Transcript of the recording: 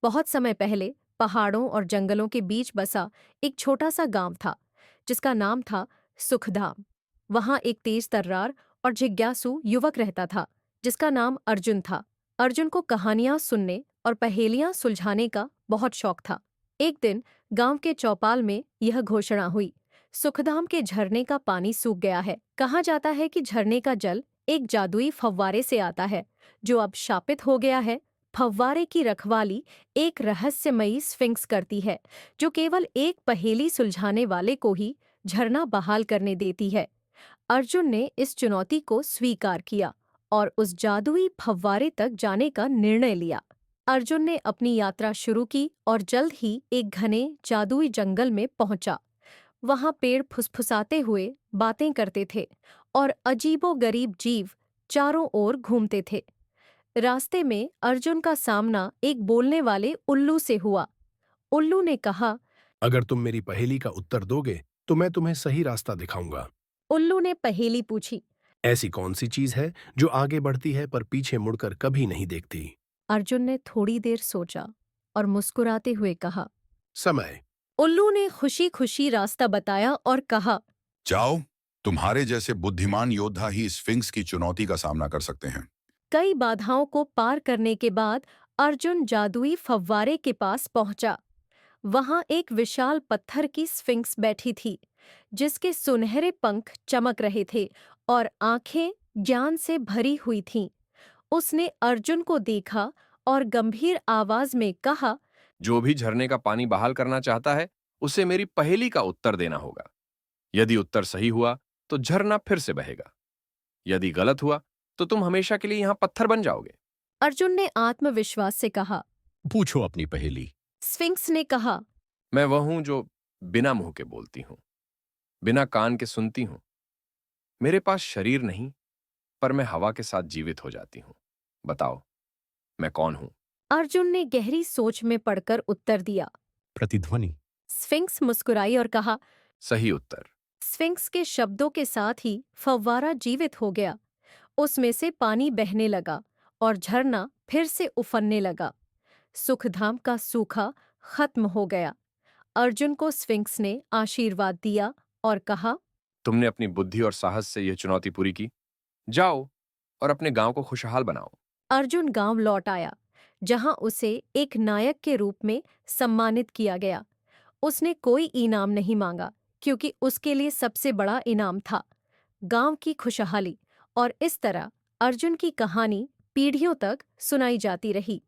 बहुत समय पहले पहाड़ों और जंगलों के बीच बसा एक छोटा सा गांव था जिसका नाम था सुखधाम। वहां एक तेज तर्रार और जिज्ञासु युवक रहता था जिसका नाम अर्जुन था। अर्जुन को कहानियां सुनने और पहेलियां सुलझाने का बहुत शौक था। एक दिन गांव के चौपाल में यह घोषणा हुई, सुखधाम के झरने का पानी सूख गया है। कहा जाता है कि झरने का जल एक जादुई फव्वारे से आता है जो अब शापित हो गया है। फव्वारे की रखवाली एक रहस्यमयी स्फिंक्स करती है जो केवल एक पहेली सुलझाने वाले को ही झरना बहाल करने देती है। अर्जुन ने इस चुनौती को स्वीकार किया और उस जादुई फव्वारे तक जाने का निर्णय लिया। अर्जुन ने अपनी यात्रा शुरू की और जल्द ही एक घने जादुई जंगल में पहुंचा। वहां पेड़ फुसफुसाते हुए बातें करते थे और अजीबोगरीब जीव चारों ओर घूमते थे। रास्ते में अर्जुन का सामना एक बोलने वाले उल्लू से हुआ। उल्लू ने कहा, अगर तुम मेरी पहेली का उत्तर दोगे तो मैं तुम्हें सही रास्ता दिखाऊंगा। उल्लू ने पहेली पूछी। ऐसी कौन सी चीज है जो आगे बढ़ती है पर पीछे मुड़कर कभी नहीं देखती? अर्जुन ने थोड़ी देर सोचा और मुस्कुराते हुए कहा। समय। उल्लू ने खुशी खुशी रास्ता बताया और कहा, जाओ, तुम्हारे जैसे बुद्धिमान योद्धा ही स्फिंक्स की चुनौती का सामना कर सकते हैं। कई बाधाओं को पार करने के बाद अर्जुन जादुई फव्वारे के पास पहुंचा। वहां एक विशाल पत्थर की स्फिंक्स बैठी थी जिसके सुनहरे पंख चमक रहे थे और आंखें ज्ञान से भरी हुई थीं। उसने अर्जुन को देखा और गंभीर आवाज में कहा, जो भी झरने का पानी बहाल करना चाहता है, उसे मेरी पहेली का उत्तर देना होगा। यदि उत्तर सही हुआ, तो झरना फिर से बहेगा। यदि गलत हुआ, तो तुम हमेशा के लिए यहां पत्थर बन जाओगे। अर्जुन ने आत्मविश्वास से कहा। पूछो अपनी पहेली। स्फिंक्स ने कहा, मैं वह हूं जो बिना मुंह के बोलती हूं, बिना कान के सुनती हूं। मेरे पास शरीर नहीं, पर मैं हवा के साथ जीवित हो जाती हूं। बताओ, मैं कौन हूं? अर्जुन ने गहरी सोच में पड़कर उत्तर दिया। प्रतिध्वनि। स्फिंक्स मुस्कुराई और कहा। सही उत्तर। स्फिंक्स के शब्दों के साथ ही फव्वारा जीवित हो गया। उसमें से पानी बहने लगा और झरना फिर से उफनने लगा। सुखधाम का सूखा खत्म हो गया। अर्जुन को स्फिंक्स ने आशीर्वाद दिया और कहा, तुमने अपनी बुद्धि और साहस से यह चुनौती पूरी की। जाओ और अपने गांव को खुशहाल बनाओ। अर्जुन गांव लौट आया जहां उसे एक नायक के रूप में सम्मानित किया गया। उसने कोई इनाम नहीं मांगा क्योंकि उसके लिए सबसे बड़ा इनाम था गांव की खुशहाली। और इस तरह अर्जुन की कहानी पीढ़ियों तक सुनाई जाती रही।